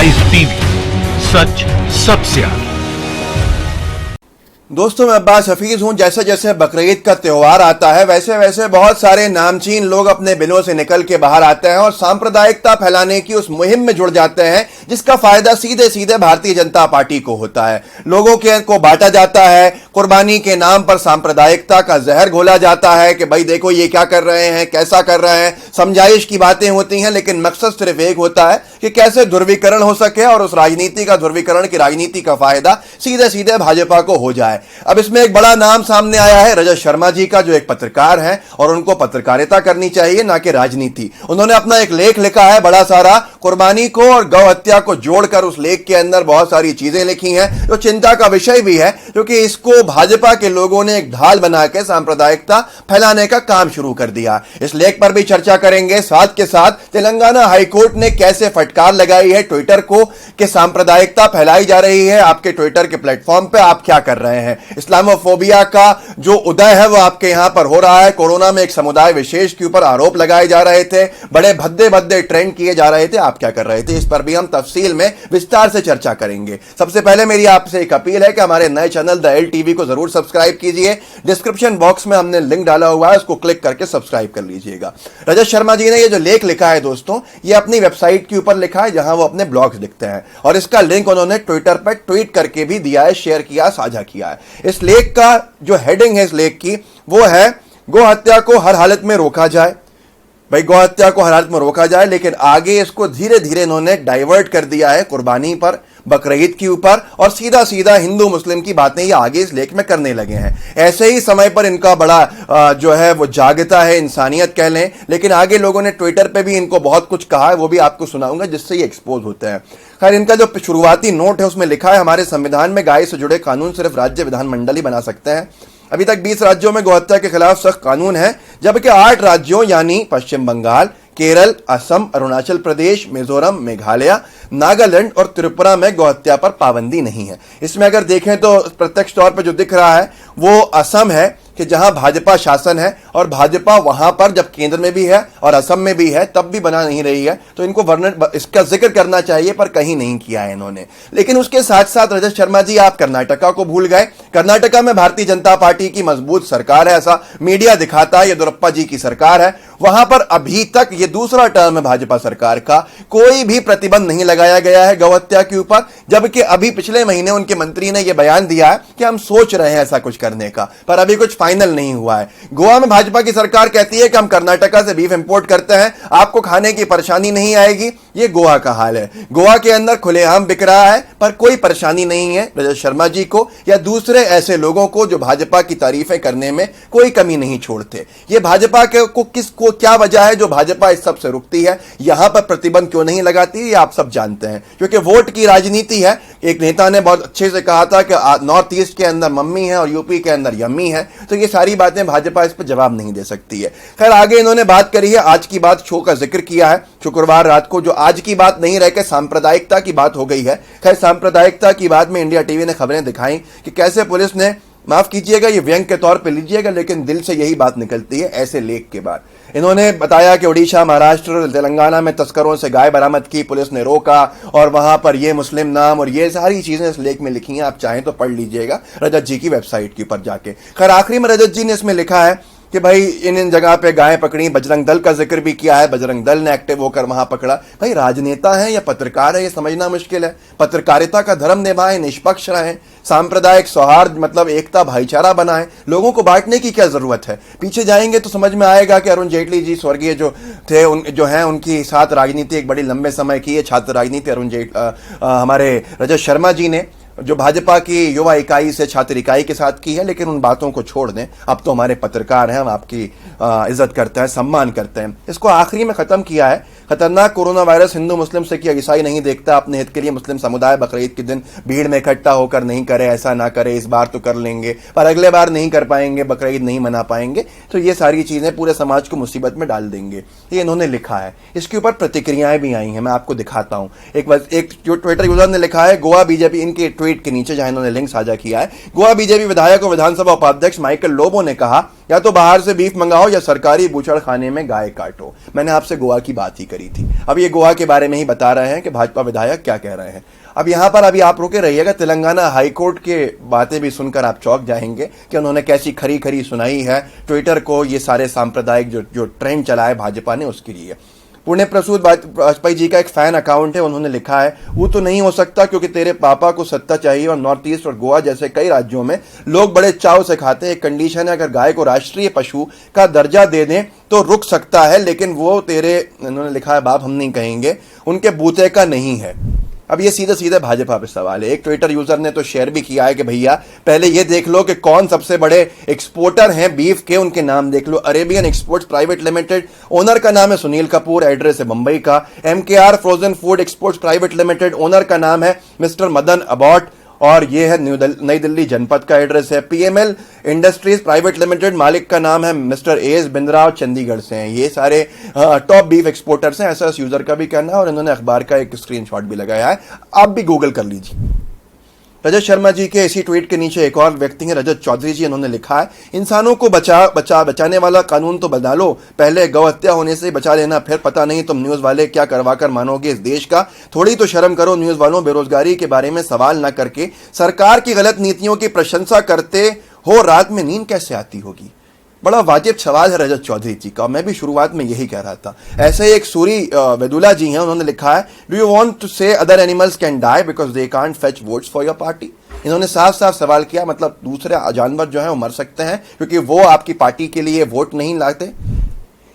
Sunrise TV, सच सबसे आगे। दोस्तों, मैं अब्बास हफीज हूं। जैसे जैसे बकरीद का त्यौहार आता है वैसे वैसे बहुत सारे नामचीन लोग अपने बिलों से निकल के बाहर आते हैं और सांप्रदायिकता फैलाने की उस मुहिम में जुड़ जाते हैं जिसका फायदा सीधे सीधे भारतीय जनता पार्टी को होता है। लोगों को बांटा जाता है, कुर्बानी के नाम पर सांप्रदायिकता का जहर घोला जाता है कि भाई देखो ये क्या कर रहे हैं, कैसा कर रहे हैं। समझाइश की बातें होती हैं लेकिन मकसद सिर्फ एक होता है कि कैसे ध्रुवीकरण हो सके और उस राजनीति का, ध्रुवीकरण की राजनीति का फायदा सीधे सीधे भाजपा को हो जाए। अब इसमें एक बड़ा नाम सामने आया है रजत शर्मा जी का, जो एक पत्रकार हैं और उनको पत्रकारिता करनी चाहिए ना कि राजनीति। उन्होंने अपना एक लेख लिखा है बड़ा सारा, कुर्बानी को और गौ हत्या को जोड़कर उस लेख के अंदर बहुत सारी चीजें लिखी हैं जो चिंता का विषय भी है, क्योंकि इसको भाजपा के लोगों ने एक ढाल बना के सांप्रदायिकता फैलाने का काम शुरू कर दिया। इस लेख पर भी चर्चा करेंगे। साथ के साथ तेलंगाना हाईकोर्ट ने कैसे फटकार लगाई है ट्विटर को कि सांप्रदायिकता फैलाई जा रही है आपके ट्विटर के प्लेटफॉर्म पे, आप क्या कर रहे हैं। इस्लामोफोबिया का जो उदय है वो आपके यहां पर हो रहा है। कोरोना में एक समुदाय विशेष के ऊपर आरोप लगाए जा रहे थे, बड़े भद्दे भद्दे ट्रेंड किए जा रहे थे, आप क्या कर रहे थे। इस पर भी हम तफसील में विस्तार से चर्चा करेंगे। सबसे पहले मेरी आपसे एक अपील है कि हमारे नए चैनल द एल टीवी को जरूर सब्सक्राइब कीजिए। डिस्क्रिप्शन बॉक्स में हमने लिंक डाला हुआ है, उसको क्लिक करके सब्सक्राइब कर लीजिएगा। रजत शर्मा जी ने ये जो लेख लिखा है दोस्तों, ये अपनी वेबसाइट के ऊपर लिखा है जहां वो अपने ब्लॉग्स लिखते हैं, और इसका लिंक उन्होंने ट्विटर पर ट्वीट करके भी दिया है, शेयर किया, साझा किया है। इस लेख का जो हेडिंग है इस लेख की वो है, गौ हत्या को हर हालत में रोका जाए। भाई गौ हत्या को हर हालत में रोका जाए, लेकिन आगे इसको धीरे धीरे इन्होंने डाइवर्ट कर दिया है कुर्बानी पर, बकरीद के ऊपर, और सीधा सीधा हिंदू मुस्लिम की बातें ये आगे इस लेख में करने लगे हैं। ऐसे ही समय पर इनका बड़ा जो है वो जागता है, इंसानियत कह लें, लेकिन आगे लोगों ने ट्विटर पे भी इनको बहुत कुछ कहा है, वो भी आपको सुनाऊंगा जिससे ये एक्सपोज होते हैं। खैर, इनका जो शुरुआती नोट है उसमें लिखा है, हमारे संविधान में गाय से जुड़े कानून सिर्फ राज्य विधानमंडल ही बना सकते हैं। अभी तक 20 राज्यों में गौहत्या के खिलाफ सख्त कानून है, जबकि 8 राज्यों यानी पश्चिम बंगाल, केरल, असम, अरुणाचल प्रदेश, मिजोरम, मेघालय, नागालैंड और त्रिपुरा में गौहत्या पर पाबंदी नहीं है। इसमें अगर देखें तो प्रत्यक्ष तौर पर जो दिख रहा है वो असम है कि जहां भाजपा शासन है, और भाजपा वहां पर जब केंद्र में भी है और असम में भी है तब भी बना नहीं रही है, तो इनको वर्णन इसका जिक्र करना चाहिए पर कहीं नहीं किया है इन्होंने। लेकिन उसके साथ साथ रजत शर्मा जी आप कर्नाटका को भूल गए। कर्नाटका में भारतीय जनता पार्टी की मजबूत सरकार है, ऐसा मीडिया दिखाता है, येदियुरप्पा जी की सरकार है। वहां पर अभी तक ये दूसरा टर्म है भाजपा सरकार का, कोई भी प्रतिबंध नहीं लगाया गया है गौ हत्या के ऊपर, जबकि अभी पिछले महीने उनके मंत्री ने यह बयान दिया है कि हम सोच रहे हैं ऐसा कुछ करने का, पर अभी कुछ फाइनल नहीं हुआ है। गोवा में भाजपा की सरकार कहती है कि हम कर्नाटका से बीफ इंपोर्ट करते हैं, आपको खाने की परेशानी नहीं आएगी। ये गोवा का हाल है। गोवा के अंदर खुलेआम बिक रहा है पर कोई परेशानी नहीं है रजत शर्मा जी को या दूसरे ऐसे लोगों को जो भाजपा की तारीफें करने में कोई कमी नहीं छोड़ते। ये भाजपा को क्या वजह है जो भाजपा इस सब से रुकती है, यहां पर प्रतिबंध क्यों नहीं लगाती, ये आप सब जानते हैं, क्योंकि वोट की राजनीति है। एक नेता ने बहुत अच्छे से कहा था कि नॉर्थ ईस्ट के अंदर मम्मी है और यूपी के अंदर यम्मी है, तो ये सारी बातें भाजपा इस पर जवाब नहीं दे सकती है। खैर, आगे इन्होंने बात करी है, आज की बात शो का जिक्र किया है शुक्रवार रात को, जो आज की बात नहीं रह के सांप्रदायिकता की बात हो गई है। खैर, सांप्रदायिकता की बात में इंडिया टीवी ने खबरें दिखाई कि कैसे पुलिस ने, माफ कीजिएगा ये व्यंग के तौर पे लीजिएगा लेकिन दिल से यही बात निकलती है ऐसे लेख के बाद। इन्होंने बताया कि उड़ीसा, महाराष्ट्र, तेलंगाना में तस्करों से गाय बरामद की, पुलिस ने रोका और वहां पर ये मुस्लिम नाम और ये सारी चीजें इस लेख में लिखी हैं, आप चाहें तो पढ़ लीजिएगा रजत जी की वेबसाइट के ऊपर जाके। खैर, आखिरी में रजत जी ने इसमें लिखा है कि भाई इन जगह पे गायें पकड़ी, बजरंग दल का जिक्र भी किया है, बजरंग दल ने एक्टिव होकर वहां पकड़ा। भाई राजनेता है या पत्रकार है ये समझना मुश्किल है। पत्रकारिता का धर्म निभाएं, निष्पक्ष रहें, सांप्रदायिक सौहार्द मतलब एकता, भाईचारा बनाएं, लोगों को बांटने की क्या जरूरत है। पीछे जाएंगे तो समझ में आएगा कि अरुण जेटली जी स्वर्गीय जो थे जो हैं उनकी साथ राजनीति एक बड़ी लंबे समय की है, छात्र राजनीति हमारे रजत शर्मा जी ने जो भाजपा की युवा इकाई से छात्र इकाई के साथ की है। लेकिन उन बातों को छोड़ दें, अब तो हमारे पत्रकार हैं, हम आपकी इज्जत करते हैं, सम्मान करते हैं। इसको आखिरी में खत्म किया है, खतरनाक कोरोना वायरस हिंदू मुस्लिम से किया ईसाई नहीं देखता, अपने हित के लिए मुस्लिम समुदाय बकरीद के दिन भीड़ में इकट्ठा होकर नहीं करे, ऐसा ना करे, इस बार तो कर लेंगे पर अगले बार नहीं कर पाएंगे, बकरीद नहीं मना पाएंगे, तो ये सारी चीजें पूरे समाज को मुसीबत में डाल देंगे, ये इन्होंने लिखा है। इसके ऊपर प्रतिक्रियाएं भी आई हैं, मैं आपको दिखाता हूं। एक जो ट्विटर यूजर ने लिखा है, गोवा बीजेपी, इनके ट्वीट के नीचे जहां इन्होंने लिंक साझा किया है। गोवा बीजेपी विधायक और विधानसभा उपाध्यक्ष माइकल लोबो ने कहा, या तो बाहर से बीफ मंगाओ या सरकारी बूचड़ खाने में गाय काटो। मैंने आपसे गोवा की बात ही करी थी। अब ये गोवा के बारे में ही बता रहे हैं कि भाजपा विधायक क्या कह रहे हैं। अब यहां पर अभी आप रुके रहिएगा, तेलंगाना हाईकोर्ट के बातें भी सुनकर आप चौंक जाएंगे कि उन्होंने कैसी खरी खरी सुनाई है ट्विटर को, ये सारे सांप्रदायिक जो ट्रेंड चला है भाजपा ने उसके लिए। पुणे प्रसूत वाजपेयी जी का एक फैन अकाउंट है, उन्होंने लिखा है, वो तो नहीं हो सकता क्योंकि तेरे पापा को सत्ता चाहिए और नॉर्थ ईस्ट और गोवा जैसे कई राज्यों में लोग बड़े चाव से खाते हैं। एक कंडीशन है, अगर गाय को राष्ट्रीय पशु का दर्जा दे दें तो रुक सकता है, लेकिन वो तेरे, उन्होंने लिखा है, बाप हम नहीं कहेंगे, उनके बूते का नहीं है। अब ये सीधे सीधे भाजपा पे सवाल है। एक ट्विटर यूजर ने तो शेयर भी किया है कि भैया पहले ये देख लो कि कौन सबसे बड़े एक्सपोर्टर हैं बीफ के, उनके नाम देख लो। Arabian exports private limited, owner का नाम है सुनील कपूर, एड्रेस है मुंबई का। MKR frozen food exports private limited, owner का नाम है मिस्टर मदन अबॉट और ये है नई दिल्ली जनपद का एड्रेस है। PML इंडस्ट्रीज प्राइवेट लिमिटेड, मालिक का नाम है मिस्टर AS बिंद्रा, चंडीगढ़ से हैं। ये सारे टॉप बीफ एक्सपोर्टर्स हैं, ऐसा इस यूजर का भी कहना है और इन्होंने अखबार का एक स्क्रीनशॉट भी लगाया है, आप भी गूगल कर लीजिए। रजत शर्मा जी के इसी ट्वीट के नीचे एक और व्यक्ति हैं, रजत चौधरी जी, इन्होंने लिखा है, इंसानों को बचाने वाला कानून तो बना लो, पहले गौ हत्या होने से बचा लेना, फिर पता नहीं तुम न्यूज वाले क्या करवा कर मानोगे इस देश का। थोड़ी तो शर्म करो न्यूज वालों, बेरोजगारी के बारे में सवाल न करके सरकार की गलत नीतियों की प्रशंसा करते हो, रात में नींद कैसे आती होगी। बड़ा वाजिब सवाल है रजत चौधरी जी का, मैं भी शुरुआत में यही कह रहा था। ऐसे एक सूरी वेदुला जी हैं, उन्होंने लिखा है, do you want to say other animals can die because they can't fetch votes for your party. इन्होंने साफ साफ सवाल किया, मतलब दूसरे जानवर जो है वो मर सकते हैं क्योंकि वो आपकी पार्टी के लिए वोट नहीं लाते।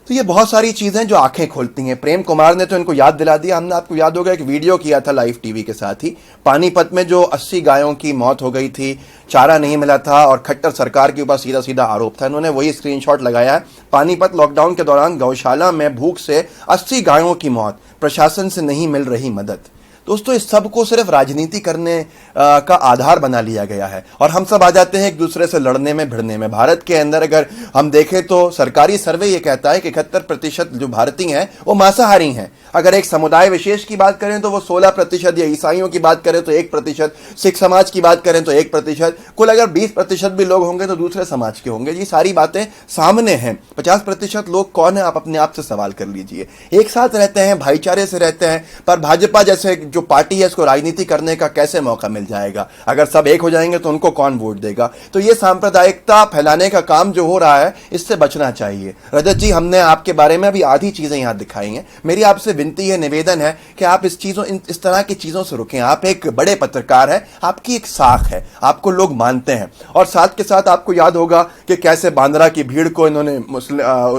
तो ये बहुत सारी चीजें जो आंखें खोलती हैं। प्रेम कुमार ने तो इनको याद दिला दिया, हमने आपको याद होगा एक वीडियो किया था लाइव टीवी के साथ ही, पानीपत में जो 80 गायों की मौत हो गई थी, चारा नहीं मिला था और खट्टर सरकार के ऊपर सीधा सीधा आरोप था। इन्होंने वही स्क्रीनशॉट लगाया है, पानीपत लॉकडाउन के दौरान गौशाला में भूख से 80 गायों की मौत, प्रशासन से नहीं मिल रही मदद। दोस्तों इस सब को सिर्फ राजनीति करने का आधार बना लिया गया है और हम सब आ जाते हैं एक दूसरे से लड़ने में भिड़ने में। भारत के अंदर अगर हम देखें तो सरकारी सर्वे ये कहता है कि 71% जो भारतीय हैं वो मांसाहारी हैं। अगर एक समुदाय विशेष की बात करें तो वो 16%, या ईसाइयों की बात करें तो 1%, सिख समाज की बात करें तो 1%, कुल अगर 20% भी लोग होंगे तो दूसरे समाज के होंगे। ये सारी बातें सामने हैं। 50% लोग कौन है, आप अपने आप से सवाल कर लीजिए। एक साथ रहते हैं, भाईचारे से रहते हैं, पर भाजपा जैसे जो पार्टी है इसको राजनीति करने का कैसे मौका मिल जाएगा। अगर सब एक हो जाएंगे तो उनको कौन वोट देगा। तो ये सांप्रदायिकता फैलाने का काम जो हो रहा है इससे बचना चाहिए। रजत जी, हमने आपके बारे में अभी आधी चीजें यहां दिखाई हैं। मेरी आपसे विनती है, निवेदन है कि आप इस तरह की चीजों से रुकें। आप एक बड़े पत्रकार हैं, आपकी एक साख है, आपको लोग मानते हैं। और साथ के साथ आपको याद होगा कि कैसे बांद्रा की भीड़ को इन्होंने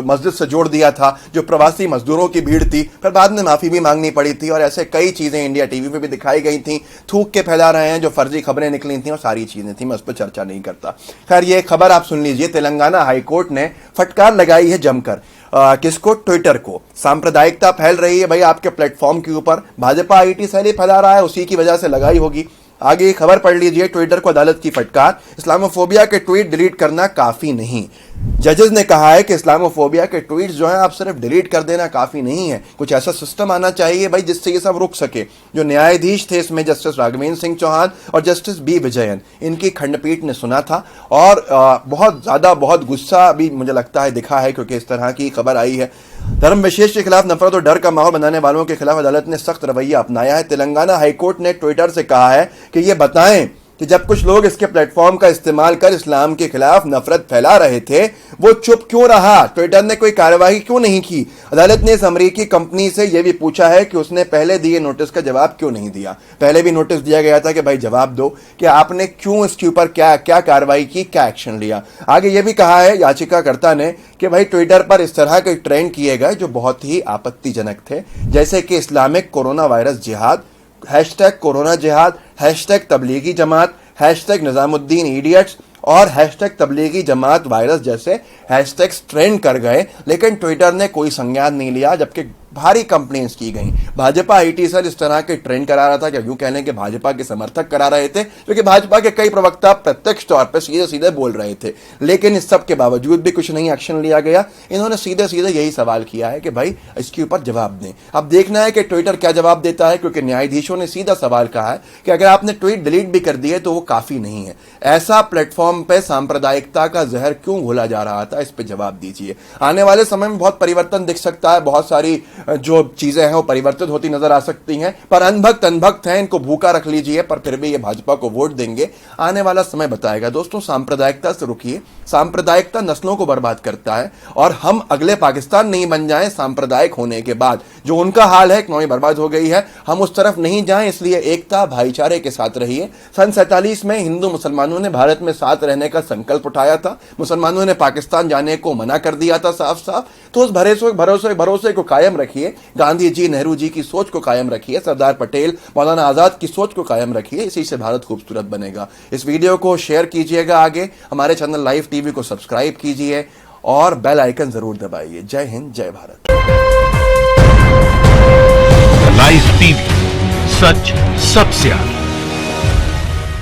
मस्जिद से जोड़ दिया था, जो प्रवासी मजदूरों की भीड़ थी, फिर बाद में माफी भी मांगनी पड़ी थी और ऐसे कई चीजें इंडिया टीवी पे भी दिखाई गई थी। थूक के फैला रहे हैं, जो फर्जी खबरें निकली थी और सारी चीजें थी, मैं उस पर चर्चा नहीं करता। खैर ये खबर आप सुन लीजिए, तेलंगाना हाईकोर्ट ने फटकार लगाई है जमकर। किसको? ट्विटर को। सांप्रदायिकता फैल रही है भाई आपके प्लेटफॉर्म के ऊपर, भाजपा IT शैली फैला रहा है, उसी की वजह से लगाई होगी। आगे खबर पढ़ लीजिए, ट्विटर को अदालत की फटकार, इस्लामोफोबिया के ट्वीट डिलीट करना काफी नहीं। जजेस ने कहा है कि इस्लामोफोबिया के ट्वीट्स जो हैं आप सिर्फ डिलीट कर देना काफी नहीं है, कुछ ऐसा सिस्टम आना चाहिए भाई जिससे ये सब रुक सके। जो न्यायाधीश थे इसमें जस्टिस राघवेंद्र सिंह चौहान और जस्टिस B विजयन, इनकी खंडपीठ ने सुना था और बहुत गुस्सा भी मुझे लगता है दिखा है, क्योंकि इस तरह की खबर आई है। धर्म विशेष के खिलाफ नफरत और डर का माहौल बनाने वालों के खिलाफ अदालत ने सख्त रवैया अपनाया है। तेलंगाना हाईकोर्ट ने ट्विटर से कहा है कि ये बताएं कि जब कुछ लोग इसके प्लेटफॉर्म का इस्तेमाल कर इस्लाम के खिलाफ नफरत फैला रहे थे, वो चुप क्यों रहा? ट्विटर ने कोई कार्रवाई क्यों नहीं की? अदालत ने इस अमेरिकी कंपनी से यह भी पूछा है कि उसने पहले दिए नोटिस का जवाब क्यों नहीं दिया। पहले भी नोटिस दिया गया था कि भाई जवाब दो कि आपने क्यों इसके ऊपर क्या क्या कार्रवाई की, क्या एक्शन लिया। आगे यह भी कहा है याचिकाकर्ता ने कि भाई ट्विटर पर इस तरह के ट्रेंड किए गए जो बहुत ही आपत्तिजनक थे, जैसे कि इस्लामिक कोरोना वायरस जिहाद, हैशटैग कोरोना जिहाद, hashtag Tablighi Jamaat, hashtag Nizamuddin idiots और हैशटैग तबलीगी जमात वायरस जैसे हैशटैग्स ट्रेंड कर गए, लेकिन ट्विटर ने कोई संज्ञान नहीं लिया, जबकि भारी कंप्लेंट्स की गई। भाजपा आईटी सेल इस तरह के ट्रेंड करा रहा था, या यूं कह लें कि भाजपा के समर्थक करा रहे थे, क्योंकि भाजपा के कई प्रवक्ता प्रत्यक्ष तौर पर सीधे सीधे बोल रहे थे। लेकिन इस सब के बावजूद भी कुछ नहीं एक्शन लिया गया। इन्होंने सीधे सीधे यही सवाल किया है कि भाई इसके ऊपर जवाब दें। अब देखना है कि ट्विटर क्या जवाब देता है, क्योंकि न्यायाधीशों ने सीधा सवाल कहा है कि अगर आपने ट्वीट डिलीट भी कर दिए तो वो काफी नहीं है। ऐसा प्लेटफॉर्म पे सांप्रदायिकता का जहर क्यों घोला जा रहा था, इस पे जवाब दीजिए। आने वाले समय में बहुत परिवर्तन दिख सकता है, बहुत सारी जो चीजें हैं वो परिवर्तित होती नजर आ सकती हैं, पर अनभक्त हैं, इनको भूखा रख लीजिए, पर फिर भी ये भाजपा को वोट देंगे। आने वाला समय बताएगा। दोस्तों, सांप्रदायिकता से रुकिए। सांप्रदायिकता नस्लों को बर्बाद करता है, और हम अगले पाकिस्तान नहीं बन जाएं सांप्रदायिक होने के बाद। जो उनका हाल है, इकोनॉमी बर्बाद हो गई है, हम उस तरफ नहीं जाएं। इसलिए एकता भाईचारे के साथ रहिए। सन 47 में हिंदू मुसलमानों ने भारत में साथ रहने का संकल्प उठाया था। मुसलमानों ने पाकिस्तान जाने को मना कर दिया था साफ साफ। तो उस भरोसे को कायम रखिए। गांधी जी, नेहरू जी की सोच को कायम रखिए। सरदार पटेल, मौलाना आजाद की सोच को कायम रखिए। इसी से भारत खूबसूरत बनेगा। इस वीडियो को शेयर कीजिएगा आगे। हमारे चैनल लाइव टीवी को सब्सक्राइब कीजिए और बेल आइकन जरूर दबाइए। जय हिंद, जय भारत। लाइव टीवी, सच सबसे आगे।